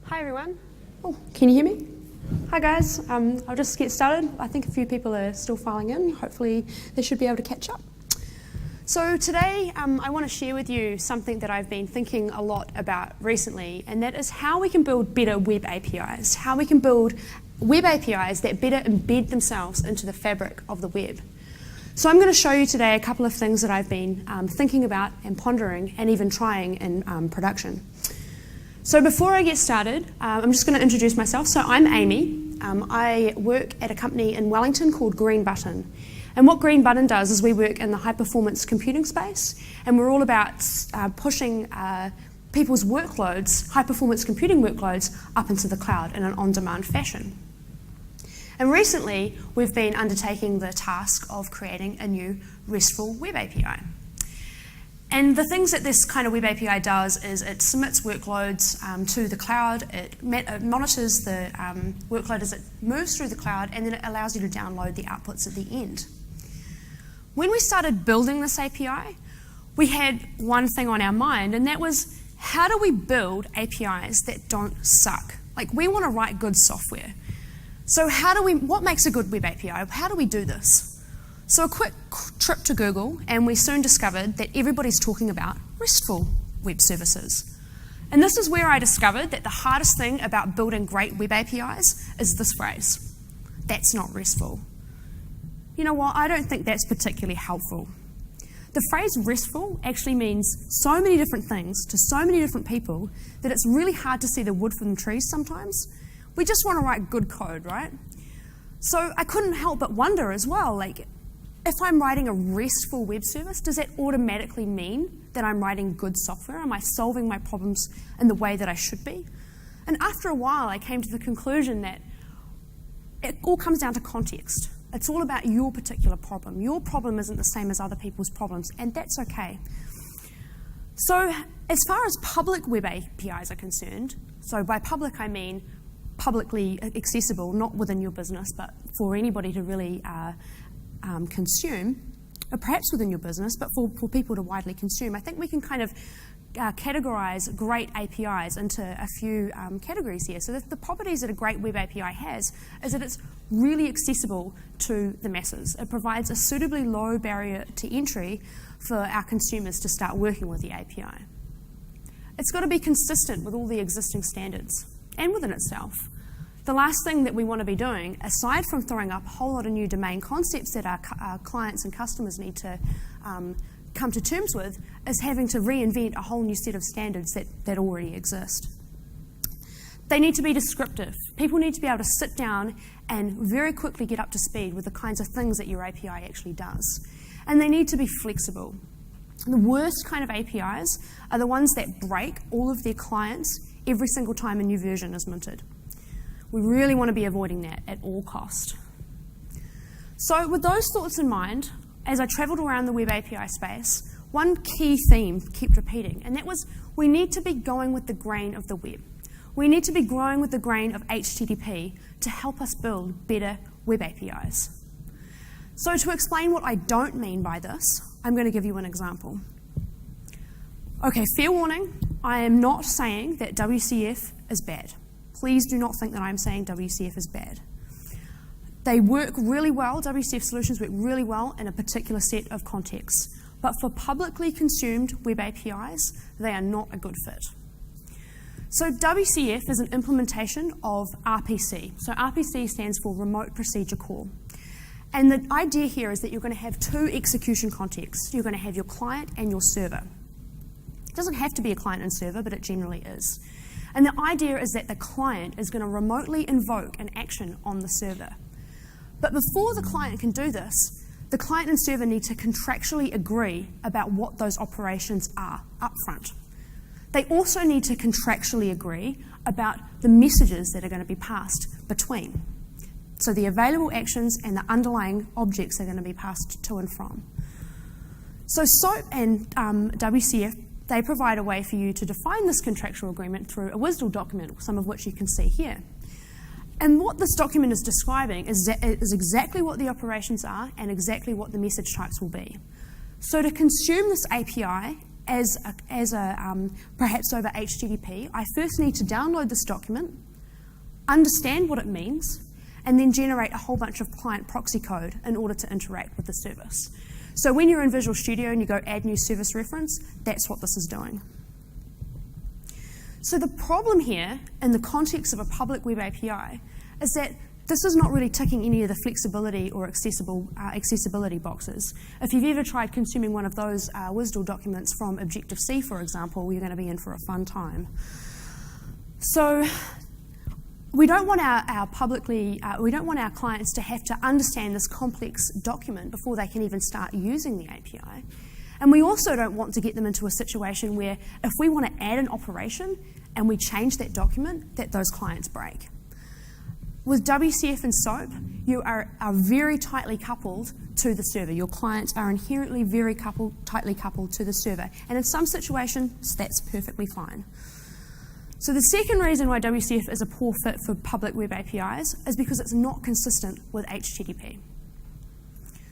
Hi everyone. Oh, can you hear me? Hi guys. I'll just get started. I think a few people are still filing in. Hopefully they should be able to catch up. So today I want to share with you something that I've been thinking a lot about recently, and that is how we can build better web APIs, how we can build web APIs that better embed themselves into the fabric of the web. So I'm going to show you today a couple of things that I've been thinking about and pondering and even trying in production. So before I get started, I'm just going to introduce myself. So I'm Amy. I work at a company in Wellington called Green Button. And what Green Button does is we work in the high-performance computing space, and we're all about pushing people's workloads, high-performance computing workloads, up into the cloud in an on-demand fashion. And recently, we've been undertaking the task of creating a new RESTful web API. And the things that this kind of web API does is it submits workloads to the cloud, it monitors the workload as it moves through the cloud, and then it allows you to download the outputs at the end. When we started building this API, we had one thing on our mind, and that was, how do we build APIs that don't suck? Like, we want to write good software. So what makes a good web API? How do we do this? So a quick trip to Google, and we soon discovered that everybody's talking about RESTful web services. And this is where I discovered that the hardest thing about building great web APIs is this phrase: that's not RESTful. You know what? I don't think that's particularly helpful. The phrase RESTful actually means so many different things to so many different people that it's really hard to see the wood from the trees sometimes. We just want to write good code, right? So I couldn't help but wonder as well, like, if I'm writing a RESTful web service, does that automatically mean that I'm writing good software? Am I solving my problems in the way that I should be? And after a while, I came to the conclusion that it all comes down to context. It's all about your particular problem. Your problem isn't the same as other people's problems, and that's okay. So as far as public web APIs are concerned, so by public I mean publicly accessible, not within your business, but for anybody to really consume, or perhaps within your business, but for people to widely consume. I think we can kind of categorize great APIs into a few categories here. So the properties that a great web API has is that it's really accessible to the masses. It provides a suitably low barrier to entry for our consumers to start working with the API. It's got to be consistent with all the existing standards and within itself. The last thing that we want to be doing, aside from throwing up a whole lot of new domain concepts that our clients and customers need to come to terms with, is having to reinvent a whole new set of standards that already exist. They need to be descriptive. People need to be able to sit down and very quickly get up to speed with the kinds of things that your API actually does. And they need to be flexible. The worst kind of APIs are the ones that break all of their clients every single time a new version is minted. We really want to be avoiding that at all cost. So with those thoughts in mind, as I travelled around the web API space, one key theme kept repeating, and that was we need to be going with the grain of the web. We need to be growing with the grain of HTTP to help us build better web APIs. So to explain what I don't mean by this, I'm going to give you an example. Okay, fair warning, I am not saying that WCF is bad. Please do not think that I'm saying WCF is bad. They work really well, WCF solutions work really well in a particular set of contexts. But for publicly consumed web APIs, they are not a good fit. So WCF is an implementation of RPC. So RPC stands for Remote Procedure Call. And the idea here is that you're going to have two execution contexts. You're going to have your client and your server. It doesn't have to be a client and server, but it generally is. And the idea is that the client is going to remotely invoke an action on the server. But before the client can do this, the client and server need to contractually agree about what those operations are up front. They also need to contractually agree about the messages that are going to be passed between. So the available actions and the underlying objects are going to be passed to and from. So SOAP and WCF, they provide a way for you to define this contractual agreement through a WSDL document, some of which you can see here. And what this document is describing is exactly what the operations are and exactly what the message types will be. So to consume this API perhaps over HTTP, I first need to download this document, understand what it means, and then generate a whole bunch of client proxy code in order to interact with the service. So when you're in Visual Studio and you go add new service reference, that's what this is doing. So the problem here, in the context of a public web API, is that this is not really ticking any of the flexibility or accessibility boxes. If you've ever tried consuming one of those WSDL documents from Objective-C, for example, you're going to be in for a fun time. So we don't want our clients to have to understand this complex document before they can even start using the API. And we also don't want to get them into a situation where if we want to add an operation and we change that document, that those clients break. With WCF and SOAP, you are very tightly coupled to the server. Your clients are inherently very tightly coupled to the server. And in some situations, that's perfectly fine. So the second reason why WCF is a poor fit for public web APIs is because it's not consistent with HTTP.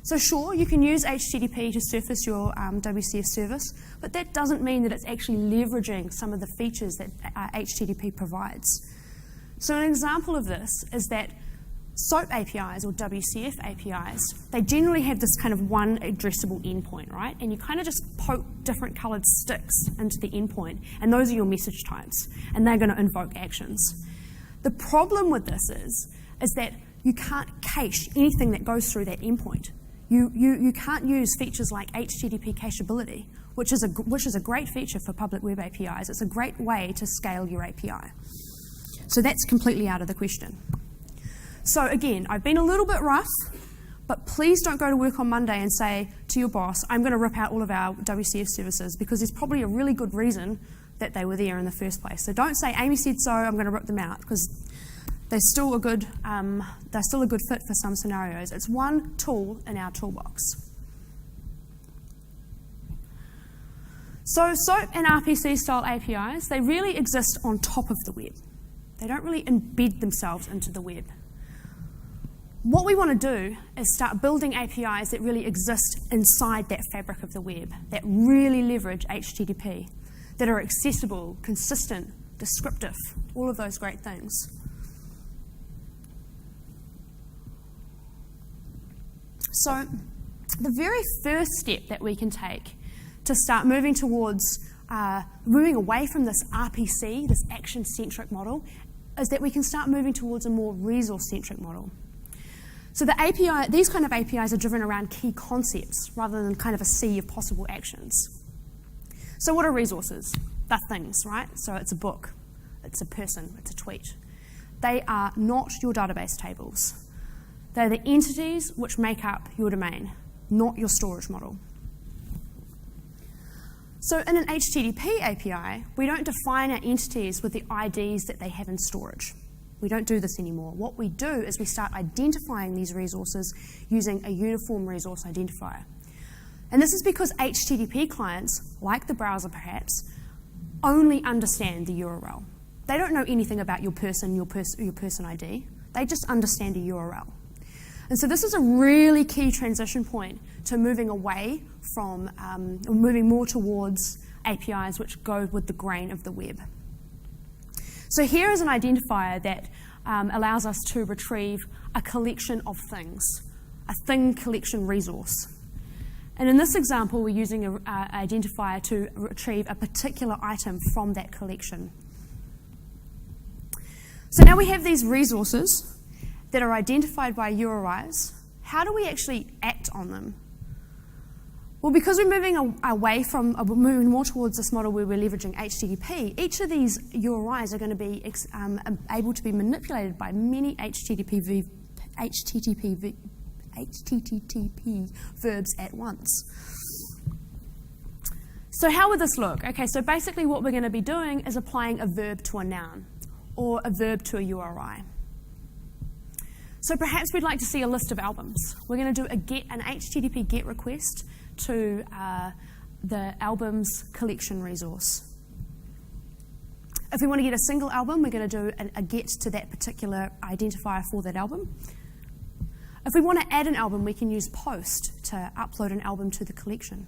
So sure, you can use HTTP to surface your WCF service, but that doesn't mean that it's actually leveraging some of the features that HTTP provides. So an example of this is that SOAP APIs or WCF APIs, they generally have this kind of one addressable endpoint, right? And you kind of just poke different colored sticks into the endpoint, and those are your message types, and they're going to invoke actions. The problem with this is that you can't cache anything that goes through that endpoint. You can't use features like HTTP cacheability, which is a great feature for public web APIs. It's a great way to scale your API. So that's completely out of the question. So again, I've been a little bit rough, but please don't go to work on Monday and say to your boss, I'm going to rip out all of our WCF services, because there's probably a really good reason that they were there in the first place. So don't say, Amy said so, I'm going to rip them out, because they're still a good fit for some scenarios. It's one tool in our toolbox. So SOAP and RPC style APIs, they really exist on top of the web. They don't really embed themselves into the web. What we want to do is start building APIs that really exist inside that fabric of the web, that really leverage HTTP, that are accessible, consistent, descriptive, all of those great things. So the very first step that we can take to start moving towards moving away from this RPC, this action-centric model, is that we can start moving towards a more resource-centric model. So these kind of APIs are driven around key concepts rather than kind of a sea of possible actions. So what are resources? They're things, right? So it's a book, it's a person, it's a tweet. They are not your database tables. They're the entities which make up your domain, not your storage model. So in an HTTP API, we don't define our entities with the IDs that they have in storage. We don't do this anymore. What we do is we start identifying these resources using a uniform resource identifier. And this is because HTTP clients, like the browser perhaps, only understand the URL. They don't know anything about your person ID. They just understand a URL. And so this is a really key transition point to moving away from, moving more towards APIs which go with the grain of the web. So here is an identifier that allows us to retrieve a collection of things, a thing collection resource. And in this example, we're using an identifier to retrieve a particular item from that collection. So now we have these resources that are identified by URIs. How do we actually act on them? Well, because we're moving away from, we're moving more towards this model where we're leveraging HTTP, each of these URIs are going to be able to be manipulated by many HTTP verbs at once. So how would this look? Okay, so basically what we're going to be doing is applying a verb to a noun or a verb to a URI. So perhaps we'd like to see a list of albums. We're going to do an HTTP GET request to the albums collection resource. If we want to get a single album, we're going to do a GET to that particular identifier for that album. If we want to add an album, we can use POST to upload an album to the collection.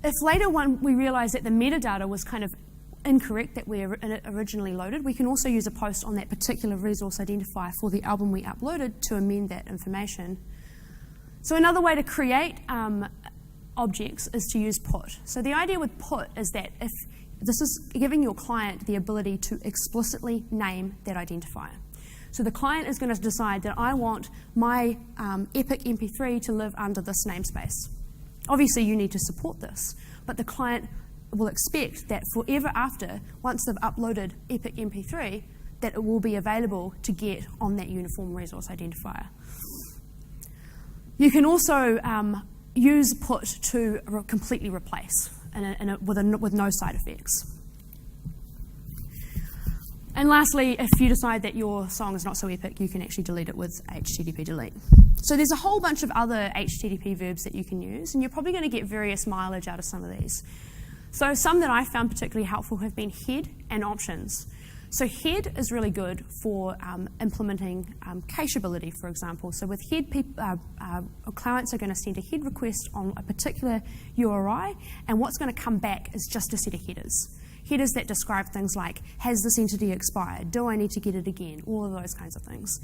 If later on we realize that the metadata was kind of incorrect that we originally loaded, we can also use a post on that particular resource identifier for the album we uploaded to amend that information. So another way to create objects is to use put. So the idea with put is that if this is giving your client the ability to explicitly name that identifier. So the client is going to decide that I want my Epic MP3 to live under this namespace. Obviously you need to support this, but the client will expect that forever after, once they've uploaded Epic MP3, that it will be available to get on that uniform resource identifier. You can also use put to completely replace with no side effects. And lastly, if you decide that your song is not so epic, you can actually delete it with HTTP delete. So there's a whole bunch of other HTTP verbs that you can use, and you're probably going to get various mileage out of some of these. So some that I found particularly helpful have been head and options. So head is really good for implementing cacheability, for example. So with head, clients are going to send a head request on a particular URI, and what's going to come back is just a set of headers. Headers that describe things like, has this entity expired? Do I need to get it again? All of those kinds of things.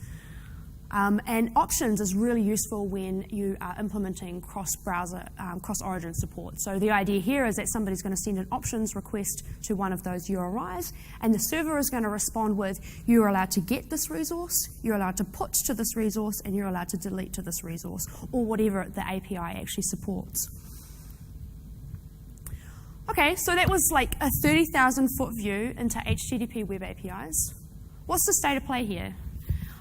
And options is really useful when you are implementing cross-browser, cross-origin support. So the idea here is that somebody's going to send an options request to one of those URIs, and the server is going to respond with, you're allowed to get this resource, you're allowed to put to this resource, and you're allowed to delete to this resource, or whatever the API actually supports. Okay, so that was like a 30,000-foot view into HTTP web APIs. What's the state of play here?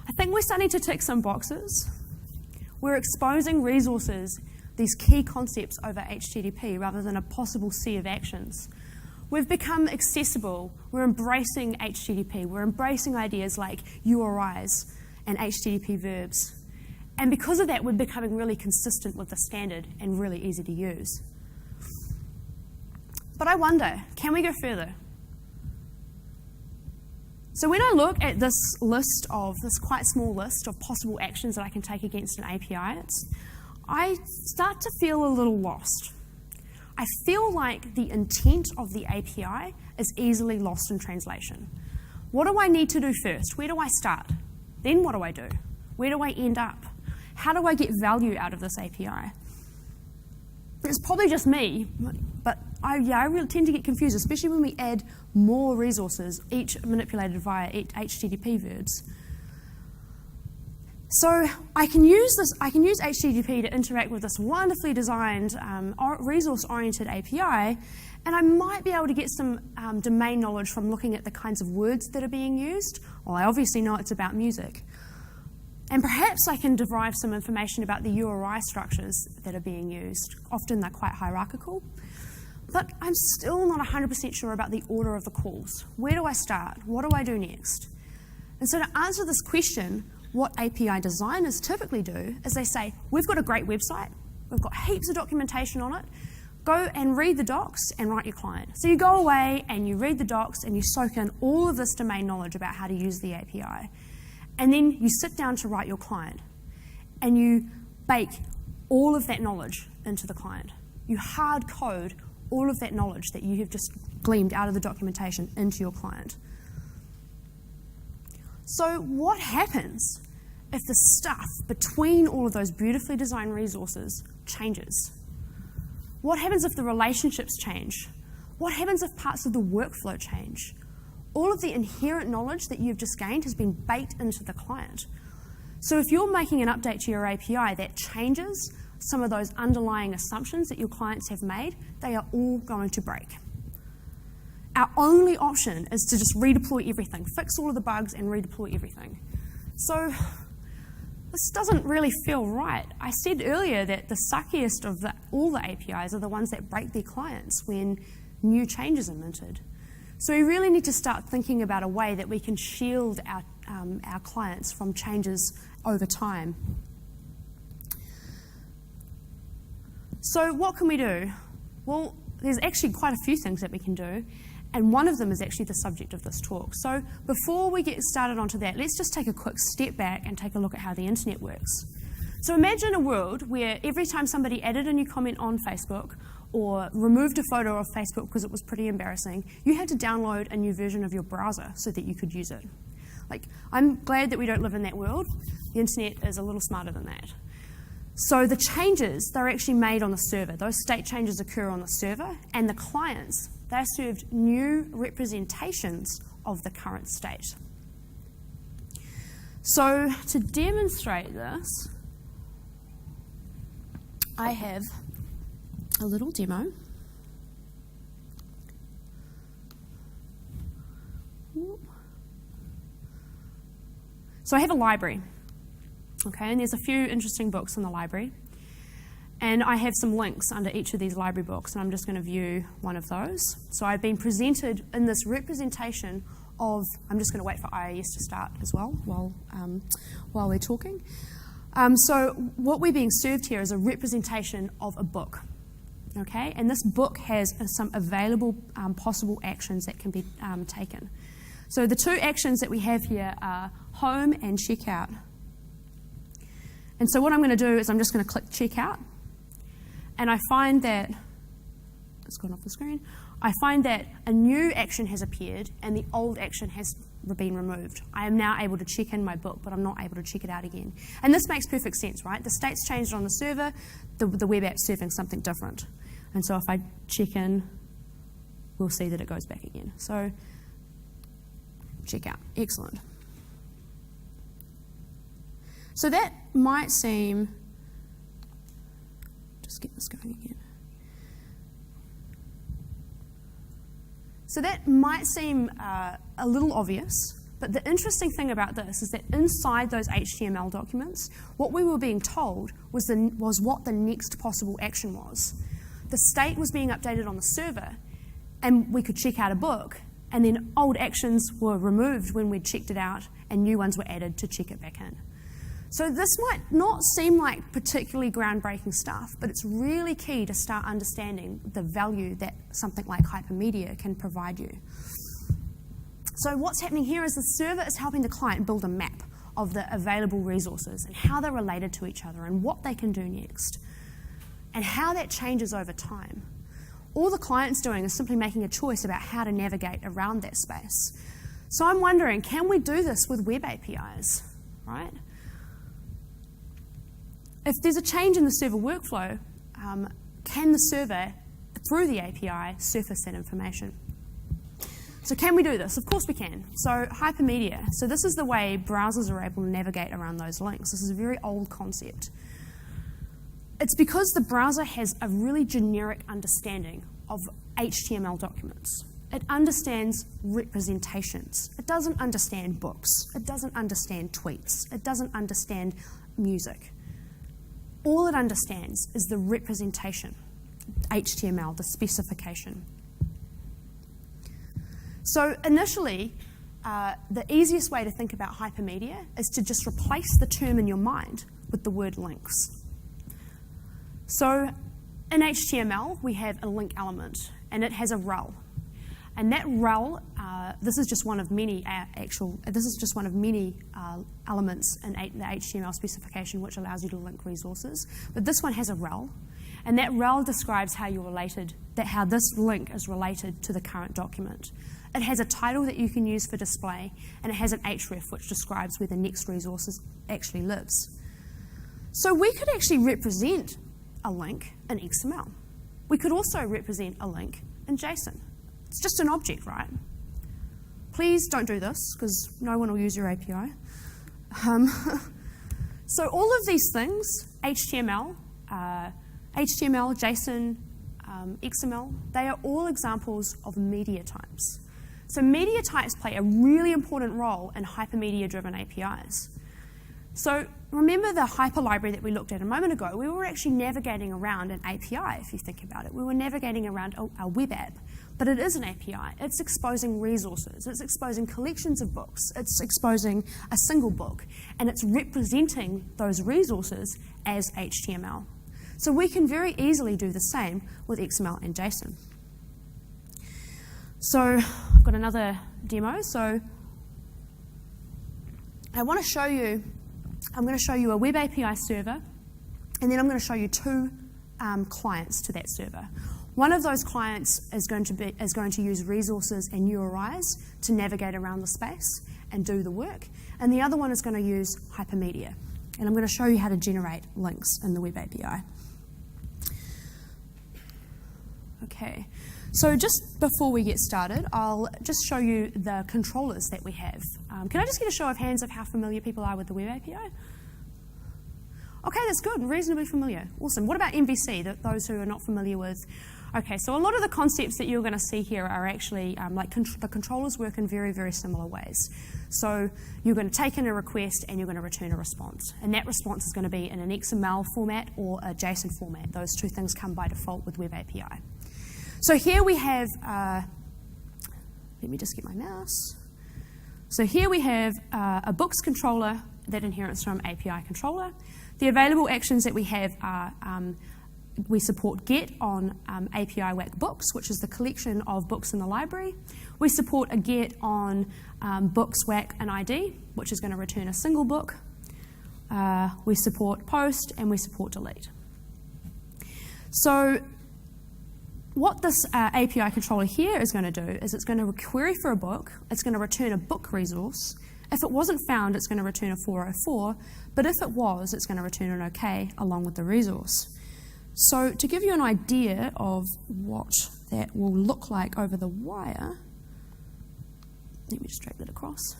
I think we're starting to tick some boxes. We're exposing resources, these key concepts over HTTP rather than a possible sea of actions. We've become accessible. We're embracing HTTP. We're embracing ideas like URIs and HTTP verbs. And because of that, we're becoming really consistent with the standard and really easy to use. But I wonder, can we go further? So when I look at this quite small list of possible actions that I can take against an API, I start to feel a little lost. I feel like the intent of the API is easily lost in translation. What do I need to do first? Where do I start? Then what do I do? Where do I end up? How do I get value out of this API? It's probably just me, but I really tend to get confused, especially when we add more resources, each manipulated via HTTP verbs. So I can use HTTP to interact with this wonderfully designed resource-oriented API, and I might be able to get some domain knowledge from looking at the kinds of words that are being used. Well, I obviously know it's about music. And perhaps I can derive some information about the URI structures that are being used. Often they're quite hierarchical. But I'm still not 100% sure about the order of the calls. Where do I start? What do I do next? And so to answer this question, what API designers typically do is they say, we've got a great website, we've got heaps of documentation on it, go and read the docs and write your client. So you go away and you read the docs and you soak in all of this domain knowledge about how to use the API. And then you sit down to write your client and you bake all of that knowledge into the client. You hard code all of that knowledge that you have just gleaned out of the documentation into your client. So what happens if the stuff between all of those beautifully designed resources changes? What happens if the relationships change? What happens if parts of the workflow change? All of the inherent knowledge that you've just gained has been baked into the client. So if you're making an update to your API that changes some of those underlying assumptions that your clients have made, they are all going to break. Our only option is to just redeploy everything, fix all of the bugs and redeploy everything. So this doesn't really feel right. I said earlier that the suckiest of all the APIs are the ones that break their clients when new changes are minted. So we really need to start thinking about a way that we can shield our clients from changes over time. So what can we do? Well, there's actually quite a few things that we can do, and one of them is actually the subject of this talk. So before we get started onto that, let's just take a quick step back and take a look at how the internet works. So imagine a world where every time somebody added a new comment on Facebook or removed a photo of Facebook because it was pretty embarrassing, you had to download a new version of your browser so that you could use it. Like, I'm glad that we don't live in that world. The internet is a little smarter than that. So the changes, they're actually made on the server. Those state changes occur on the server, and the clients, they're served new representations of the current state. So to demonstrate this, I have a little demo. So I have a library, okay, and there's a few interesting books in the library. And I have some links under each of these library books, and I'm just going to view one of those. So I've been presented in this representation of, I'm just going to wait for IIS to start as well while we're talking. So what we're being served here is a representation of a book, okay? And this book has some available possible actions that can be taken. So the two actions that we have here are home and checkout. And so what I'm going to do is I'm just going to click checkout. And I find that, it's gone off the screen, I find that a new action has appeared and the old action has been removed. I am now able to check in my book, but I'm not able to check it out again. And this makes perfect sense, right? The state's changed on the server, the web app's serving something different. And so if I check in, we'll see that it goes back again. So, check out, excellent. So that might seem, just get this going again. So that might seem a little obvious, but the interesting thing about this is that inside those HTML documents, what we were being told was what the next possible action was. The state was being updated on the server, and we could check out a book, and then old actions were removed when we'd checked it out, and new ones were added to check it back in. So this might not seem like particularly groundbreaking stuff, but it's really key to start understanding the value that something like Hypermedia can provide you. So what's happening here is the server is helping the client build a map of the available resources and how they're related to each other and what they can do next and how that changes over time. All the client's doing is simply making a choice about how to navigate around that space. So I'm wondering, can we do this with web APIs, right? If there's a change in the server workflow, can the server, through the API, surface that information? So can we do this? Of course we can. So Hypermedia. So this is the way browsers are able to navigate around those links. This is a very old concept. It's because the browser has a really generic understanding of HTML documents. It understands representations. It doesn't understand books. It doesn't understand tweets. It doesn't understand music. All it understands is the representation, HTML, the specification. So initially, the easiest way to think about Hypermedia is to just replace the term in your mind with the word links. So in HTML, we have a link element, and it has a rel. And that rel, this is just one of many elements in the HTML specification which allows you to link resources. But this one has a rel, and that rel describes how you're related, how this link is related to the current document. It has a title that you can use for display, and it has an href which describes where the next resource actually lives. So we could actually represent a link in XML. We could also represent a link in JSON. It's just an object, right? Please don't do this, because no one will use your API. So all of these things, HTML, JSON, XML, they are all examples of media types. So media types play a really important role in Hypermedia-driven APIs. So remember the hyper library that we looked at a moment ago? We were actually navigating around an API, if you think about it. We were navigating around a web app, but it is an API. It's exposing resources. It's exposing collections of books. It's exposing a single book, and it's representing those resources as HTML. So we can very easily do the same with XML and JSON. So I've got another demo. So I want to show you, I'm going to show you a web API server, and then I'm going to show you two clients to that server. One of those clients is going to use resources and URIs to navigate around the space and do the work, and the other one is going to use Hypermedia. And I'm going to show you how to generate links in the Web API. Okay, so just before we get started, I'll just show you the controllers that we have. Can I just get a show of hands of how familiar people are with the Web API? Okay, that's good, reasonably familiar. Awesome. What about MVC, those who are not familiar with? Okay, so a lot of the concepts that you're going to see here are actually, the controllers work in very, very similar ways. So you're going to take in a request and you're going to return a response. And that response is going to be in an XML format or a JSON format. Those two things come by default with Web API. So here we have, let me just get my mouse. So here we have a books controller that inherits from API controller. The available actions that we have are we support get on API WAC books, which is the collection of books in the library. We support a get on books WAC and ID, which is going to return a single book. We support post and we support delete. So what this API controller here is going to do is it's going to query for a book, it's going to return a book resource. If it wasn't found, it's going to return a 404, but if it was, it's going to return an OK along with the resource. So to give you an idea of what that will look like over the wire, let me just drag that across.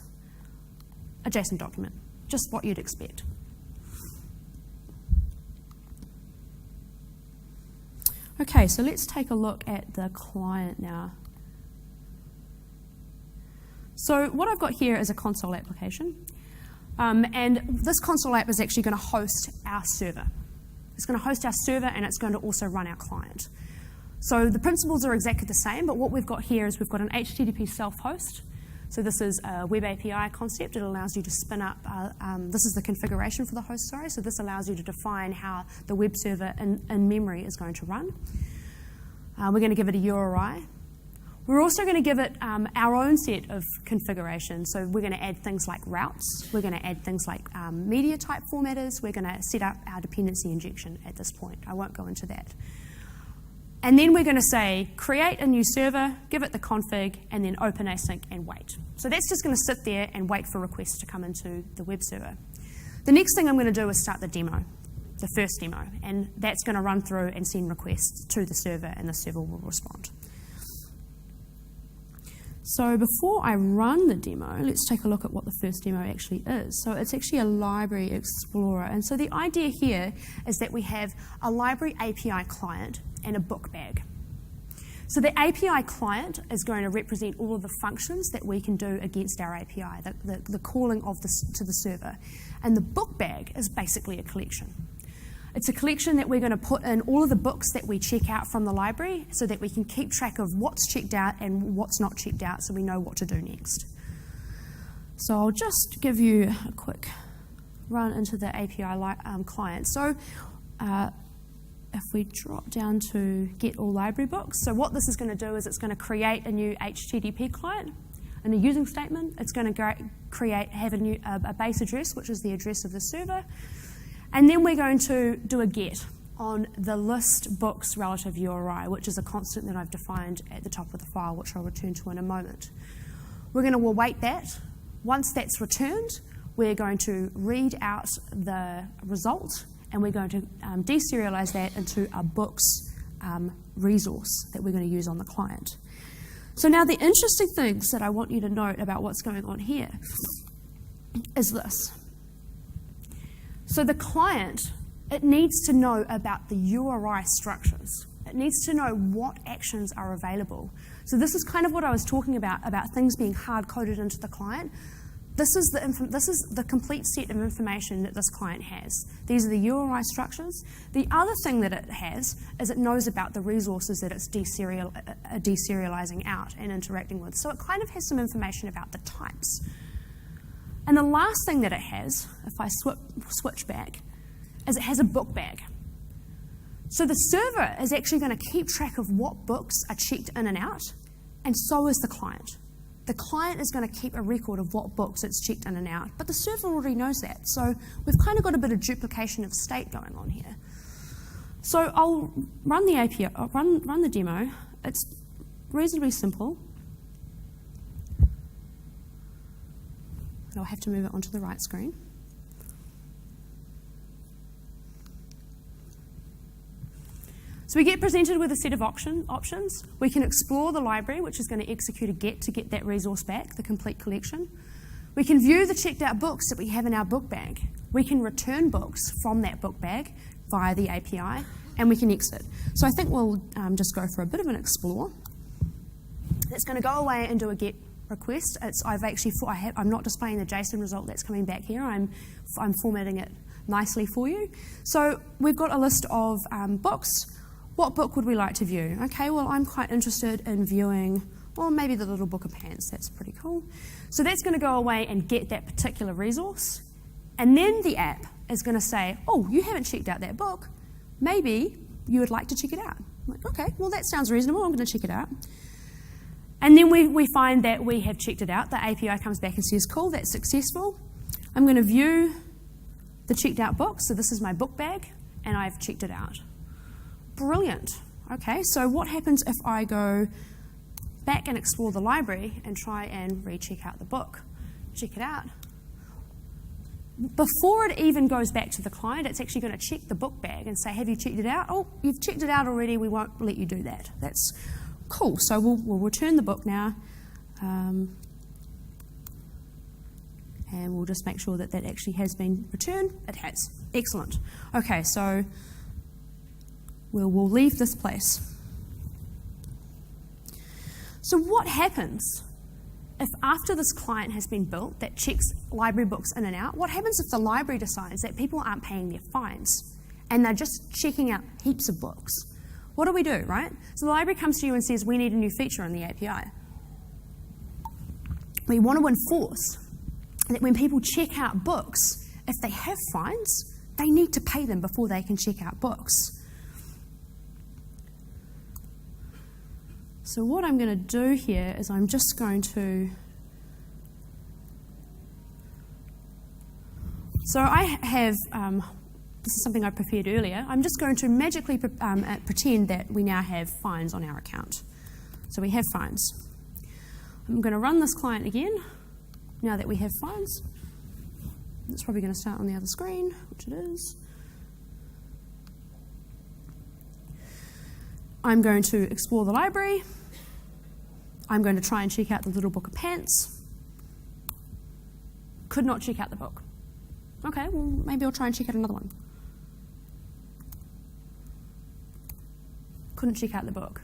A JSON document, just what you'd expect. Okay, so let's take a look at the client now. So what I've got here is a console application, and this console app is actually going to host our server. It's going to host our server and it's going to also run our client. So the principles are exactly the same, but what we've got here is we've got an HTTP self-host. So this is a Web API concept. It allows you to spin up, this is the configuration for the host, sorry. So this allows you to define how the web server in memory is going to run. We're going to give it a URI. We're also going to give it our own set of configuration. So we're going to add things like routes. We're going to add things like media type formatters. We're going to set up our dependency injection at this point. I won't go into that. And then we're going to say, create a new server, give it the config, and then open async and wait. So that's just going to sit there and wait for requests to come into the web server. The next thing I'm going to do is start the demo, the first demo. And that's going to run through and send requests to the server, and the server will respond. So before I run the demo, let's take a look at what the first demo actually is. So it's actually a library explorer. And so the idea here is that we have a library API client and a book bag. So the API client is going to represent all of the functions that we can do against our API, the calling of to the server. And the book bag is basically a collection. It's a collection that we're going to put in all of the books that we check out from the library so that we can keep track of what's checked out and what's not checked out so we know what to do next. So I'll just give you a quick run into the API client. So if we drop down to get all library books, so what this is going to do is it's going to create a new HTTP client and a using statement. It's going to have a base address, which is the address of the server. And then we're going to do a get on the list books relative URI, which is a constant that I've defined at the top of the file, which I'll return to in a moment. We're going to await that. Once that's returned, we're going to read out the result, and we're going to deserialize that into a books resource that we're going to use on the client. So now the interesting things that I want you to note about what's going on here is this. So the client, it needs to know about the URI structures. It needs to know what actions are available. So this is kind of what I was talking about things being hard-coded into the client. This is the complete set of information that this client has. These are the URI structures. The other thing that it has is it knows about the resources that it's deserializing out and interacting with. So it kind of has some information about the types. And the last thing that it has, if I switch back, is it has a book bag. So the server is actually going to keep track of what books are checked in and out, and so is the client. The client is going to keep a record of what books it's checked in and out, but the server already knows that. So we've kind of got a bit of duplication of state going on here. So I'll run the API, run the demo. It's reasonably simple. I'll have to move it onto the right screen. So we get presented with a set of options. We can explore the library, which is going to execute a get to get that resource back, the complete collection. We can view the checked out books that we have in our book bag. We can return books from that book bag via the API, and we can exit. So I think we'll just go for a bit of an explore. It's going to go away and do a get request. I'm not displaying the JSON result that's coming back here. I'm formatting it nicely for you. So we've got a list of books. What book would we like to view? Okay, well, I'm quite interested in viewing, well, maybe the Little Book of Pants. That's pretty cool. So that's going to go away and get that particular resource. And then the app is going to say, oh, you haven't checked out that book. Maybe you would like to check it out. I'm like, okay, well, that sounds reasonable. I'm going to check it out. And then we find that we have checked it out. The API comes back and says, cool, that's successful. I'm going to view the checked out book. So this is my book bag, and I've checked it out. Brilliant. Okay, so what happens if I go back and explore the library and try and recheck out the book? Check it out. Before it even goes back to the client, it's actually going to check the book bag and say, have you checked it out? Oh, you've checked it out already. We won't let you do that. That's cool. So we'll return the book now. And we'll just make sure that that actually has been returned. It has. Excellent. Okay, so we'll leave this place. So what happens if after this client has been built that checks library books in and out, what happens if the library decides that people aren't paying their fines and they're just checking out heaps of books? What do we do, right? So the library comes to you and says, we need a new feature on the API. We want to enforce that when people check out books, if they have fines, they need to pay them before they can check out books. So what I'm going to do here is I'm just going to... So I have... this is something I prepared earlier. I'm just going to magically pretend that we now have fines on our account. So we have fines. I'm going to run this client again, now that we have fines. It's probably going to start on the other screen, which it is. I'm going to explore the library. I'm going to try and check out the Little Book of Pants. Could not check out the book. Okay, well, maybe I'll try and check out another one. Couldn't check out the book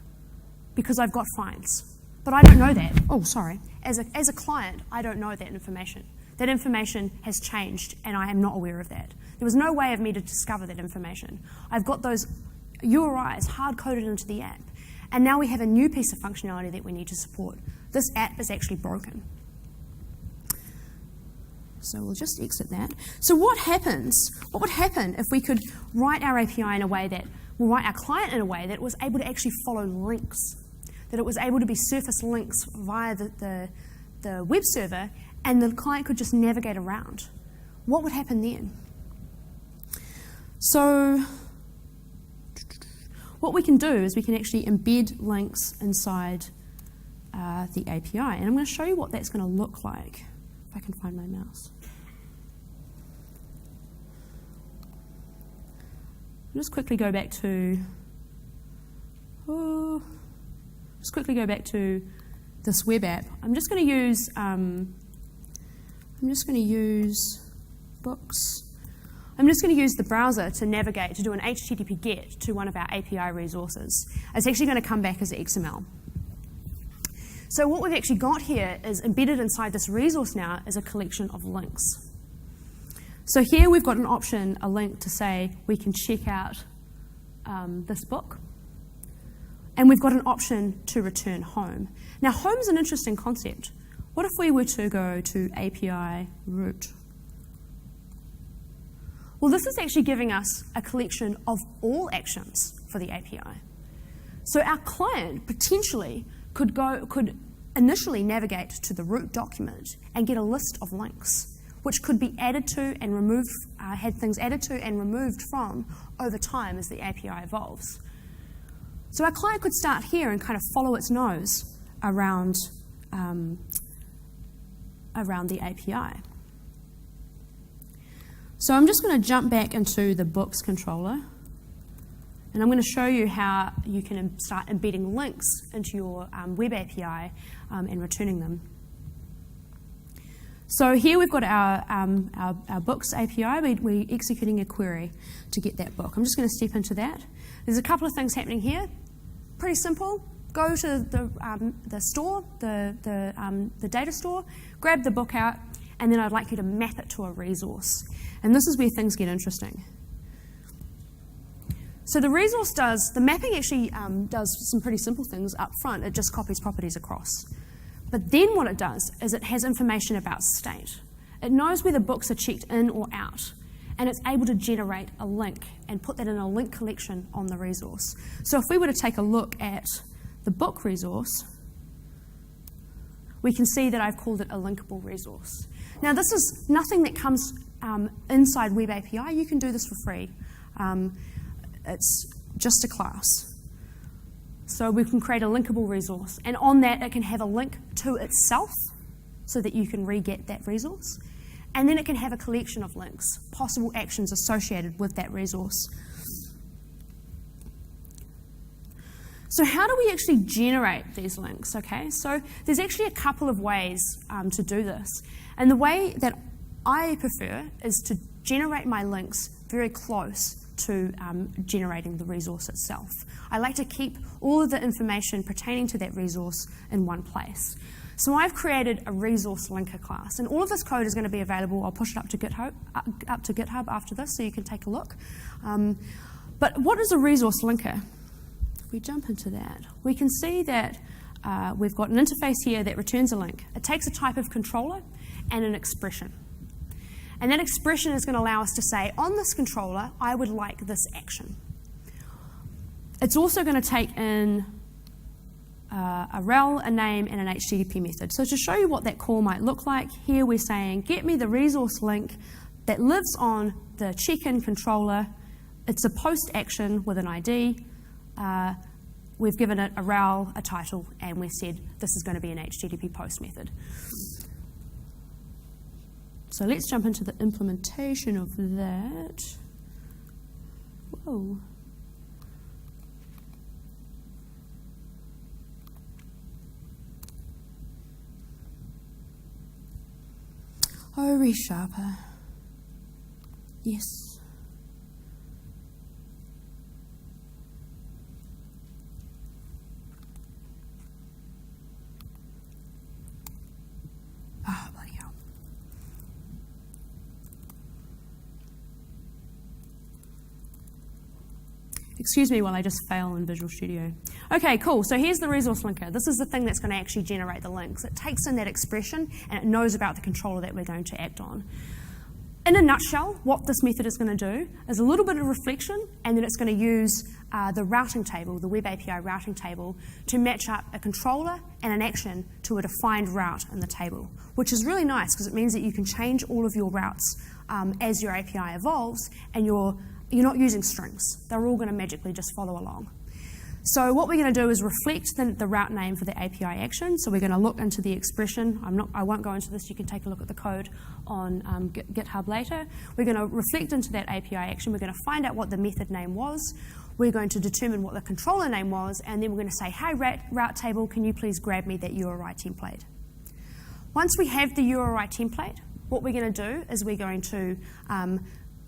because I've got fines. But I don't know that. Oh, sorry. As a client, I don't know that information. That information has changed, and I am not aware of that. There was no way of me to discover that information. I've got those URIs hard-coded into the app, and now we have a new piece of functionality that we need to support. This app is actually broken. So we'll just exit that. So what happens? What would happen if we could write our API in a way that, we'll write our client in a way that was able to actually follow links, that it was able to be surface links via the web server, and the client could just navigate around? What would happen then? So what we can do is we can actually embed links inside the API, and I'm going to show you what that's going to look like. If I can find my mouse. I'll just quickly go back to this web app. I'm just going to use books. I'm just going to use the browser to navigate, to do an HTTP GET to one of our API resources. It's actually going to come back as XML. So what we've actually got here is embedded inside this resource now is a collection of links. So here we've got an option, a link to say we can check out this book. And we've got an option to return home. Now, home is an interesting concept. What if we were to go to API root? Well, this is actually giving us a collection of all actions for the API. So our client potentially could initially navigate to the root document and get a list of links, which could be added to and removed, had things added to and removed from over time as the API evolves. So our client could start here and kind of follow its nose around the API. So I'm just going to jump back into the books controller, and I'm going to show you how you can start embedding links into your web API and returning them. So here we've got our books API. We're executing a query to get that book. I'm just going to step into that. There's a couple of things happening here. Pretty simple. Go to the store, the data store, grab the book out, and then I'd like you to map it to a resource. And this is where things get interesting. So the resource the mapping actually does some pretty simple things up front. It just copies properties across. But then what it does is it has information about state. It knows whether books are checked in or out, and it's able to generate a link and put that in a link collection on the resource. So if we were to take a look at the book resource, we can see that I've called it a linkable resource. Now this is nothing that comes inside Web API. You can do this for free. It's just a class. So we can create a linkable resource, and on that it can have a link to itself so that you can re-get that resource. And then it can have a collection of links, possible actions associated with that resource. So how do we actually generate these links? Okay, so there's actually a couple of ways to do this. And the way that I prefer is to generate my links very close to generating the resource itself. I like to keep all of the information pertaining to that resource in one place. So I've created a resource linker class, and all of this code is going to be available. I'll push it up to GitHub after this so you can take a look. But what is a resource linker? If we jump into that, we can see that we've got an interface here that returns a link. It takes a type of controller and an expression. And that expression is going to allow us to say, on this controller, I would like this action. It's also going to take in a rel, a name, and an HTTP method. So to show you what that call might look like, here we're saying, get me the resource link that lives on the check-in controller. It's a post action with an ID. We've given it a rel, a title, and we've said this is going to be an HTTP post method. So let's jump into the implementation of that. Whoa. Oh, resharper. Yes. Ah, bloody hell. Excuse me while I just fail in Visual Studio. Okay, cool. So here's the resource linker. This is the thing that's going to actually generate the links. It takes in that expression and it knows about the controller that we're going to act on. In a nutshell, what this method is going to do is a little bit of reflection, and then it's going to use the routing table, the Web API routing table, to match up a controller and an action to a defined route in the table, which is really nice because it means that you can change all of your routes as your API evolves, and you're not using strings. They're all going to magically just follow along. So what we're going to do is reflect the route name for the API action. So we're going to look into the expression. I won't go into this. You can take a look at the code on GitHub later. We're going to reflect into that API action. We're going to find out what the method name was. We're going to determine what the controller name was, and then we're going to say, hey, route table, can you please grab me that URI template? Once we have the URI template, what we're going to do is we're going to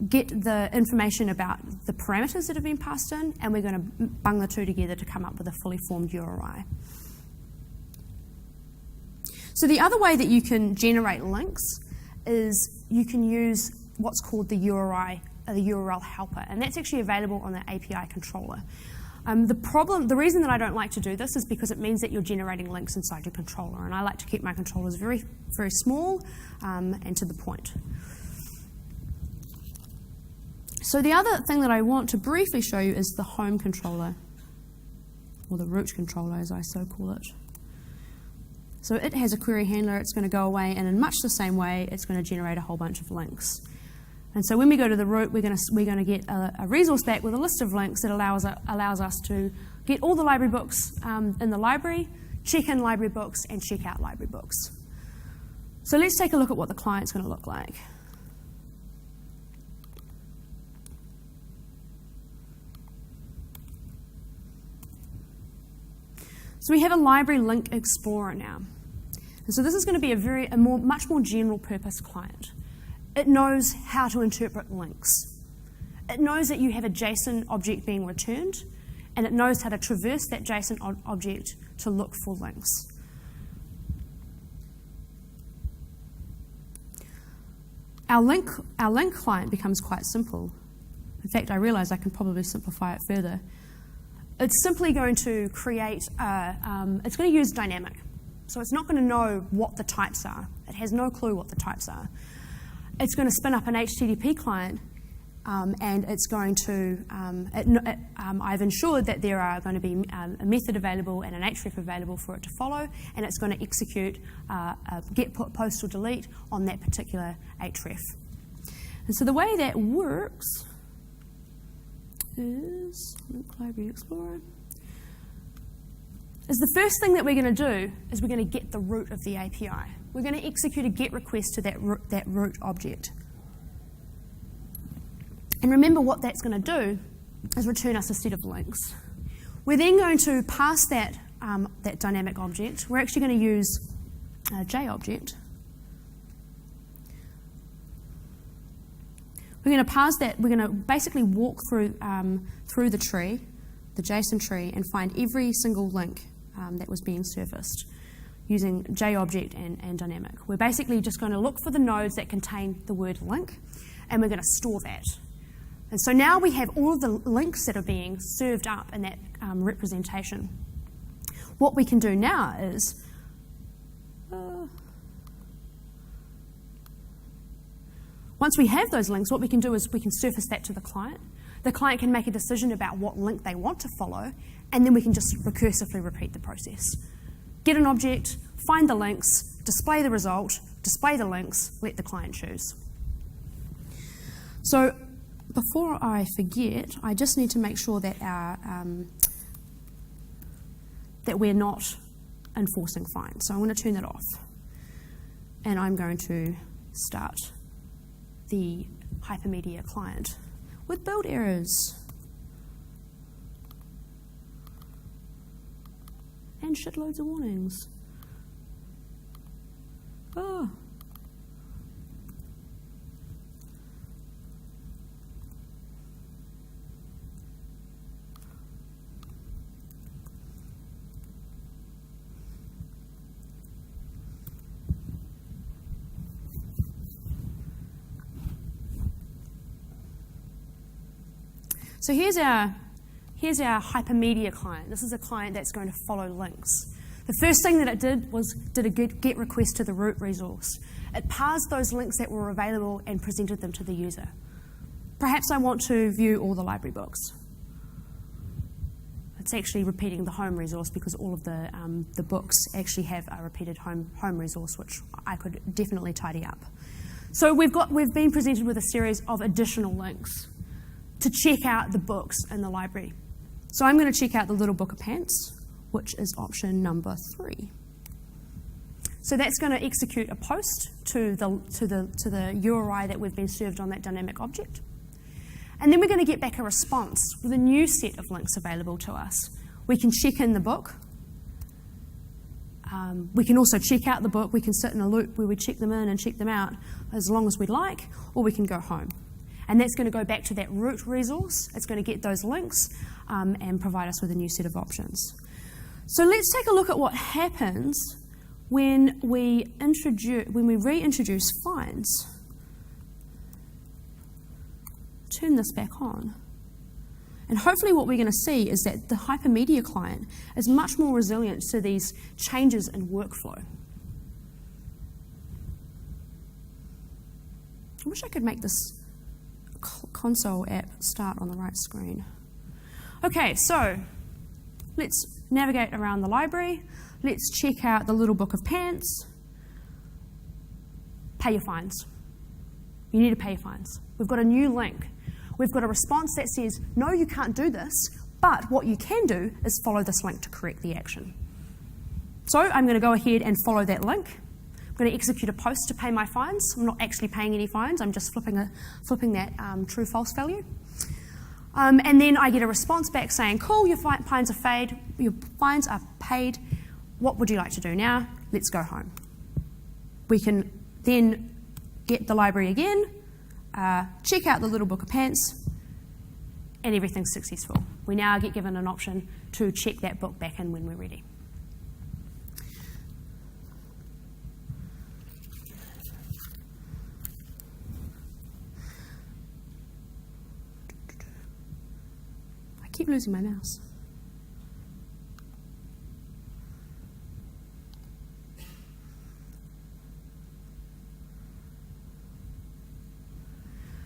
get the information about the parameters that have been passed in, and we're going to bung the two together to come up with a fully formed URI. So the other way that you can generate links is you can use what's called the URL helper, and that's actually available on the API controller. The reason that I don't like to do this is because it means that you're generating links inside your controller, and I like to keep my controllers very, very small and to the point. So the other thing that I want to briefly show you is the home controller, or the root controller as I so call it. So it has a query handler, it's going to go away, and in much the same way, it's going to generate a whole bunch of links. And so when we go to the root, we're going to get a resource back with a list of links that allows us to get all the library books in the library, check in library books, and check out library books. So let's take a look at what the client's going to look like. So we have a library link explorer now. And so this is going to be a much more general purpose client. It knows how to interpret links. It knows that you have a JSON object being returned, and it knows how to traverse that JSON object to look for links. Our link client becomes quite simple. In fact, I realize I can probably simplify it further. It's simply going to create, it's going to use dynamic. So it's not going to know what the types are. It has no clue what the types are. It's going to spin up an HTTP client, and it's going to, I've ensured that there are going to be a method available and an href available for it to follow, and it's going to execute get, put, post, or delete on that particular href. And so the way that works is, Link Library Explorer, is the first thing that we're going to do is we're going to get the root of the API. We're going to execute a GET request to that root object. And remember what that's going to do is return us a set of links. We're then going to pass that dynamic object. We're actually going to use a JObject. We're going to pass that. We're going to basically walk through the tree, the JSON tree, and find every single link that was being surfaced using JObject and dynamic. We're basically just going to look for the nodes that contain the word link, and we're going to store that. And so now we have all of the links that are being served up in that representation. What we can do now is once we have those links, what we can do is we can surface that to the client. The client can make a decision about what link they want to follow, and then we can just recursively repeat the process. Get an object, find the links, display the result, display the links, let the client choose. So before I forget, I just need to make sure that that we're not enforcing fines. So I'm going to turn that off, and I'm going to start the Hypermedia client with build errors and shitloads of warnings. Oh. So here's our Hypermedia client. This is a client that's going to follow links. The first thing that it did was did a GET request to the root resource. It parsed those links that were available and presented them to the user. Perhaps I want to view all the library books. It's actually repeating the home resource because all of the books actually have a repeated home resource, which I could definitely tidy up. So we've been presented with a series of additional links to check out the books in the library. So I'm going to check out the Little Book of Pants, which is option number 3. So that's going to execute a post to the URI that we've been served on that dynamic object. And then we're going to get back a response with a new set of links available to us. We can check in the book. We can also check out the book. We can sit in a loop where we check them in and check them out as long as we'd like, or we can go home. And that's going to go back to that root resource. It's going to get those links and provide us with a new set of options. So let's take a look at what happens when we reintroduce fines. Turn this back on. And hopefully what we're going to see is that the Hypermedia client is much more resilient to these changes in workflow. I wish I could make this console app start on the right screen. Okay, so let's navigate around the library. let's check out the little book of pants. Pay your fines. You need to pay your fines. We've got a new link. We've got a response that says, no, you can't do this, but what you can do is follow this link to correct the action. So I'm going to go ahead and follow that link. I'm going to execute a post to pay my fines. I'm not actually paying any fines. I'm just flipping that true-false value. And then I get a response back saying, cool, your fines are paid. What would you like to do now? Let's go home. We can then get the library again, check out the little book of pants, and everything's successful. We now get given an option to check that book back in when we're ready. I keep losing my mouse.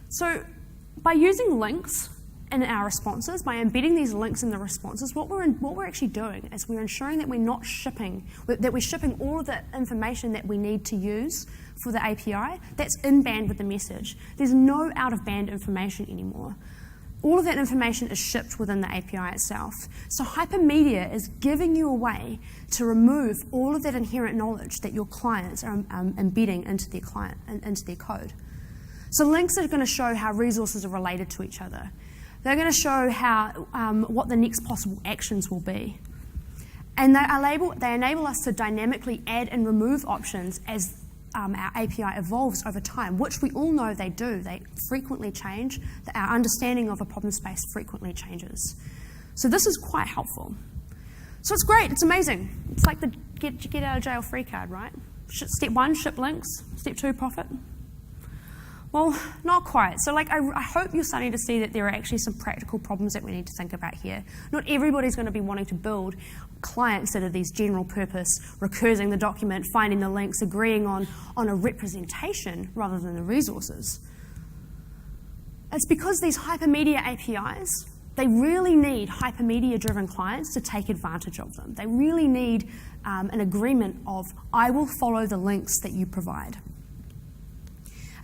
So by using links in our responses, by embedding these links in the responses, what we're actually doing is we're ensuring that we're shipping all of the information that we need to use for the API that's in band with the message. There's no out-of-band information anymore. All of that information is shipped within the API itself. So Hypermedia is giving you a way to remove all of that inherent knowledge that your clients are embedding into their code. So links are going to show how resources are related to each other. They're going to show what the next possible actions will be. And they enable us to dynamically add and remove options as our API evolves over time, which we all know they do. They frequently change. Our understanding of a problem space frequently changes. So this is quite helpful. So it's great. It's amazing. It's like the get out of jail free card, right? Step 1, ship links. Step 2, profit. Well, not quite. So I hope you're starting to see that there are actually some practical problems that we need to think about here. Not everybody's going to be wanting to build clients that are these general purpose, recursing the document, finding the links, agreeing on a representation rather than the resources. It's because these Hypermedia APIs, they really need Hypermedia-driven clients to take advantage of them. They really need an agreement of, I will follow the links that you provide.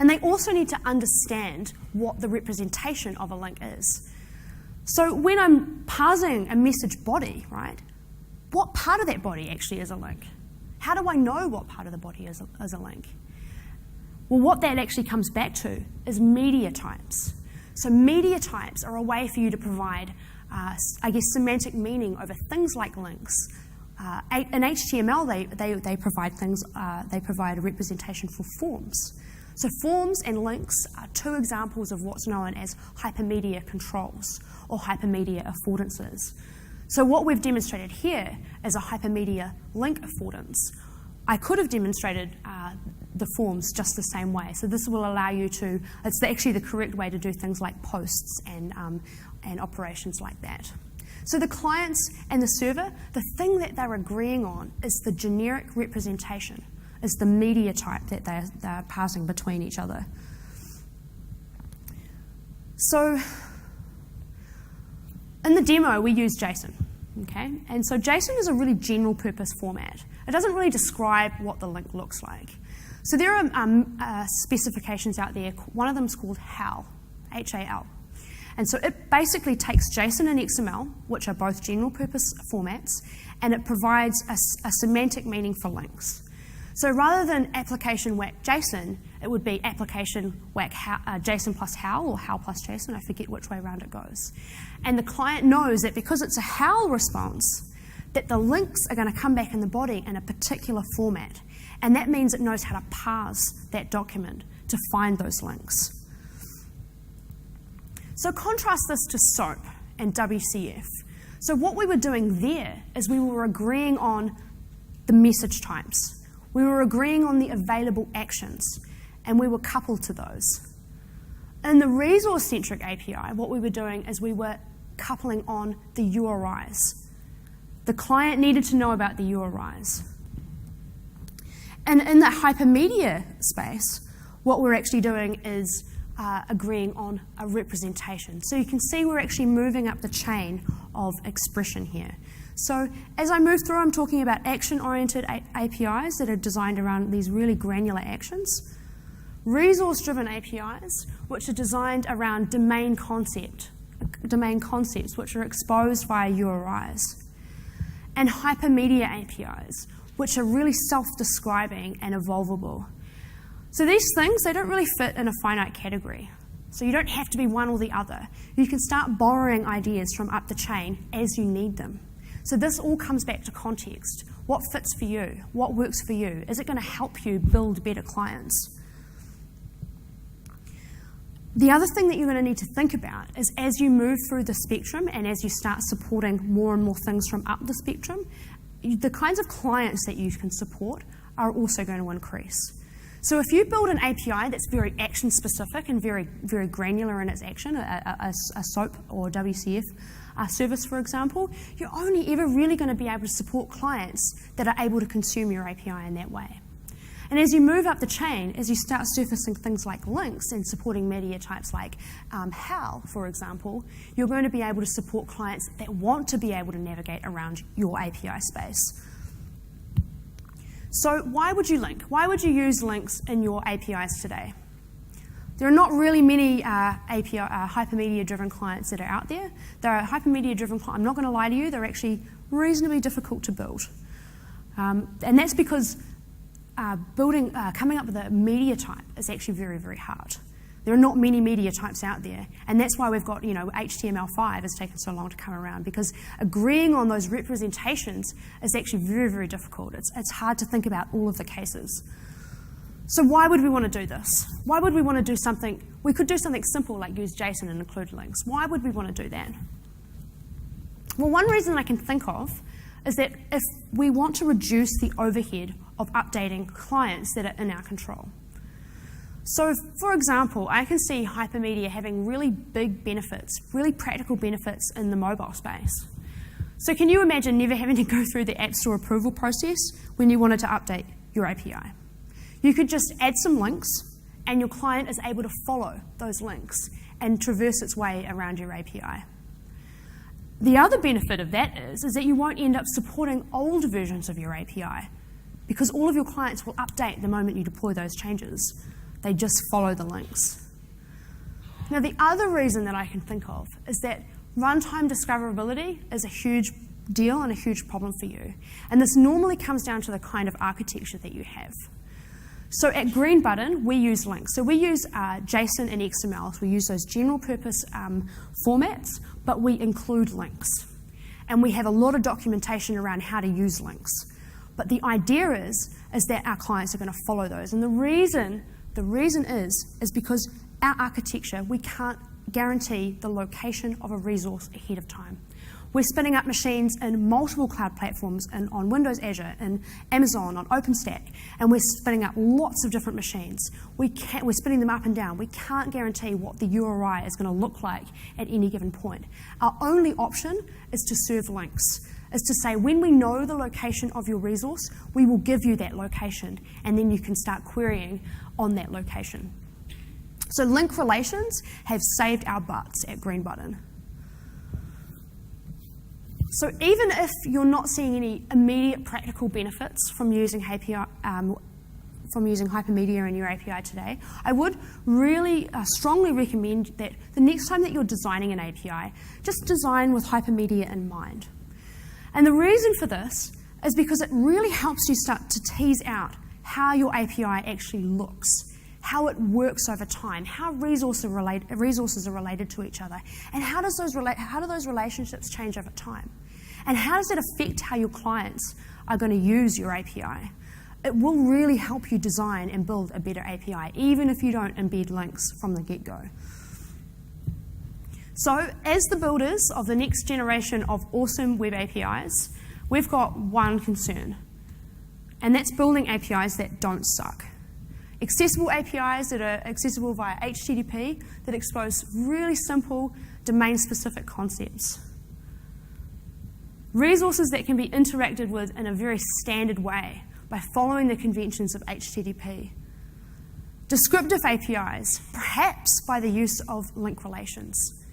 And they also need to understand what the representation of a link is. So when I'm parsing a message body, right, what part of that body actually is a link? How do I know what part of the body is a link? Well, what that actually comes back to is media types. So media types are a way for you to provide, semantic meaning over things like links. In HTML, they provide things. They provide a representation for forms. So forms and links are 2 examples of what's known as hypermedia controls or hypermedia affordances. So what we've demonstrated here is a hypermedia link affordance. I could have demonstrated the forms just the same way. So this will allow you to, it's actually the correct way to do things like posts and operations like that. So the clients and the server, the thing that they're agreeing on is the generic representation, is the media type that they're passing between each other. So in the demo, we use JSON, okay? And so JSON is a really general purpose format. It doesn't really describe what the link looks like. So there are specifications out there. One of them is called HAL, H-A-L. And so it basically takes JSON and XML, which are both general purpose formats, and it provides a semantic meaning for links. So rather than application whack JSON, it would be application whack JSON plus HAL or HAL plus JSON. I forget which way around it goes. And the client knows that because it's a HAL response, that the links are going to come back in the body in a particular format. And that means it knows how to parse that document to find those links. So contrast this to SOAP and WCF. So what we were doing there is we were agreeing on the message types. We were agreeing on the available actions, and we were coupled to those. In the resource-centric API, what we were doing is we were coupling on the URIs. The client needed to know about the URIs. And in that hypermedia space, what we're actually doing is agreeing on a representation. So you can see we're actually moving up the chain of expression here. So as I move through, I'm talking about action-oriented APIs that are designed around these really granular actions. Resource-driven APIs, which are designed around domain concepts, which are exposed via URIs. And hypermedia APIs, which are really self-describing and evolvable. So these things, they don't really fit in a finite category. So you don't have to be one or the other. You can start borrowing ideas from up the chain as you need them. So this all comes back to context. What fits for you? What works for you? Is it going to help you build better clients? The other thing that you're going to need to think about is as you move through the spectrum and as you start supporting more and more things from up the spectrum, the kinds of clients that you can support are also going to increase. So if you build an API that's very action specific and very, very granular in its action, a SOAP or WCF service, for example, you're only ever really going to be able to support clients that are able to consume your API in that way. And as you move up the chain, as you start surfacing things like links and supporting media types like HAL, for example, you're going to be able to support clients that want to be able to navigate around your API space. So why would you link? Why would you use links in your APIs today? There are not really many hypermedia-driven clients that are out there. There are hypermedia-driven clients, I'm not going to lie to you, they're actually reasonably difficult to build. And that's because coming up with a media type is actually very, very hard. There are not many media types out there, and that's why we've got, HTML5 has taken so long to come around, because agreeing on those representations is actually very, very difficult. It's hard to think about all of the cases. So why would we want to do this? Why would we want to do something? We could do something simple like use JSON and include links. Why would we want to do that? Well, one reason I can think of is that if we want to reduce the overhead of updating clients that are in our control. So, for example, I can see Hypermedia having really big benefits, really practical benefits in the mobile space. So can you imagine never having to go through the App Store approval process when you wanted to update your API? You could just add some links, and your client is able to follow those links and traverse its way around your API. The other benefit of that is that you won't end up supporting old versions of your API, because all of your clients will update the moment you deploy those changes. They just follow the links. Now, the other reason that I can think of is that runtime discoverability is a huge deal and a huge problem for you. And this normally comes down to the kind of architecture that you have. So at Green Button, we use links. So we use JSON and XML. So we use those general purpose formats, but we include links. And we have a lot of documentation around how to use links. But the idea is that our clients are going to follow those. And the reason is because our architecture, we can't guarantee the location of a resource ahead of time. We're spinning up machines in multiple cloud platforms and on Windows Azure, and Amazon, on OpenStack, and we're spinning up lots of different machines. We're spinning them up and down. We can't guarantee what the URI is going to look like at any given point. Our only option is to serve links, is to say when we know the location of your resource, we will give you that location, and then you can start querying on that location. So link relations have saved our butts at Green Button. So even if you're not seeing any immediate practical benefits from using Hypermedia in your API today, I would really strongly recommend that the next time that you're designing an API, just design with Hypermedia in mind. And the reason for this is because it really helps you start to tease out how your API actually looks, how it works over time, how resources are related to each other, and how do those relationships change over time? And how does it affect how your clients are going to use your API? It will really help you design and build a better API, even if you don't embed links from the get-go. So, as the builders of the next generation of awesome web APIs, we've got one concern, and that's building APIs that don't suck. Accessible APIs that are accessible via HTTP that expose really simple domain-specific concepts. Resources that can be interacted with in a very standard way by following the conventions of HTTP. Descriptive APIs, perhaps by the use of link relations.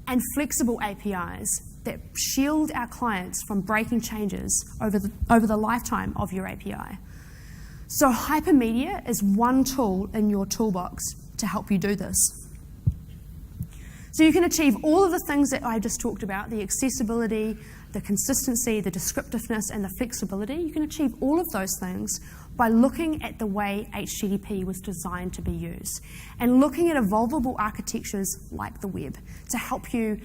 and flexible APIs that shield our clients from breaking changes over the lifetime of your API. So Hypermedia is one tool in your toolbox to help you do this. So you can achieve all of the things that I just talked about, the accessibility, the consistency, the descriptiveness, and the flexibility. You can achieve all of those things by looking at the way HTTP was designed to be used and looking at evolvable architectures like the web to help you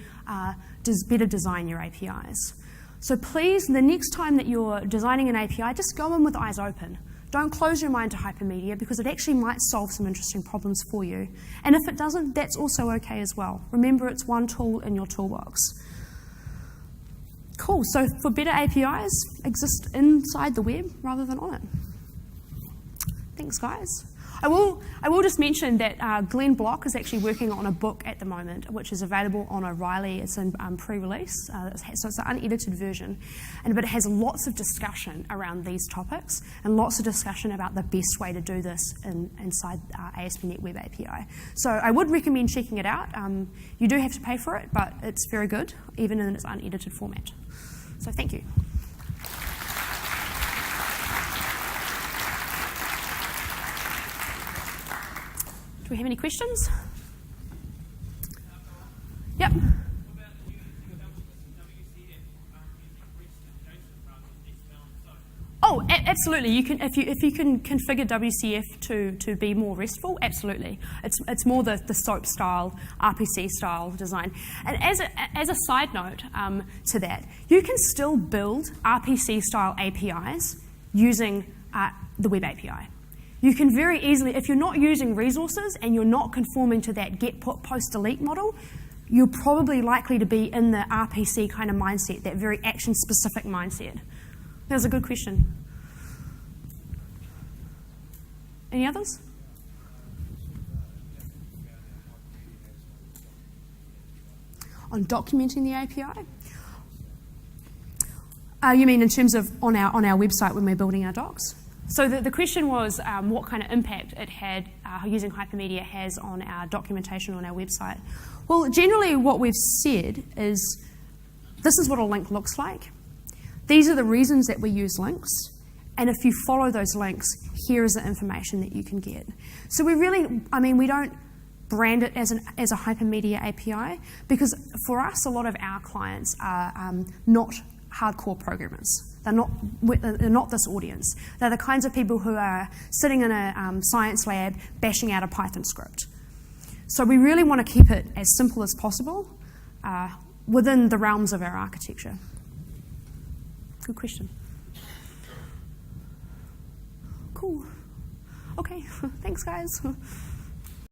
better design your APIs. So please, the next time that you're designing an API, just go in with eyes open. Don't close your mind to Hypermedia because it actually might solve some interesting problems for you. And if it doesn't, that's also okay as well. Remember, it's one tool in your toolbox. Cool, so for better APIs, exist inside the web rather than on it. Thanks, guys. I will just mention that Glenn Block is actually working on a book at the moment, which is available on O'Reilly. It's in pre-release, so it's an unedited version, but it has lots of discussion around these topics and lots of discussion about the best way to do this inside ASP.NET Web API. So I would recommend checking it out. You do have to pay for it, but it's very good, even in its unedited format. So thank you. Do we have any questions? Yep. Oh, absolutely. You can if you can configure WCF to be more RESTful, absolutely. It's more the SOAP style, RPC style design. And as a side note to that, you can still build RPC style APIs using the web API. You can very easily, if you're not using resources and you're not conforming to that get, put, post, delete model, you're probably likely to be in the RPC kind of mindset, that very action-specific mindset. That was a good question. Any others? On documenting the API? You mean in terms of on our website when we're building our docs? So the question was what kind of impact it had, using Hypermedia has on our documentation on our website. Well, generally what we've said is this is what a link looks like. These are the reasons that we use links. And if you follow those links, here is the information that you can get. So we really, we don't brand it as a Hypermedia API because for us, a lot of our clients are not hardcore programmers. They're not this audience. They're the kinds of people who are sitting in a science lab bashing out a Python script. So we really want to keep it as simple as possible within the realms of our architecture. Good question. Cool. Okay, thanks guys.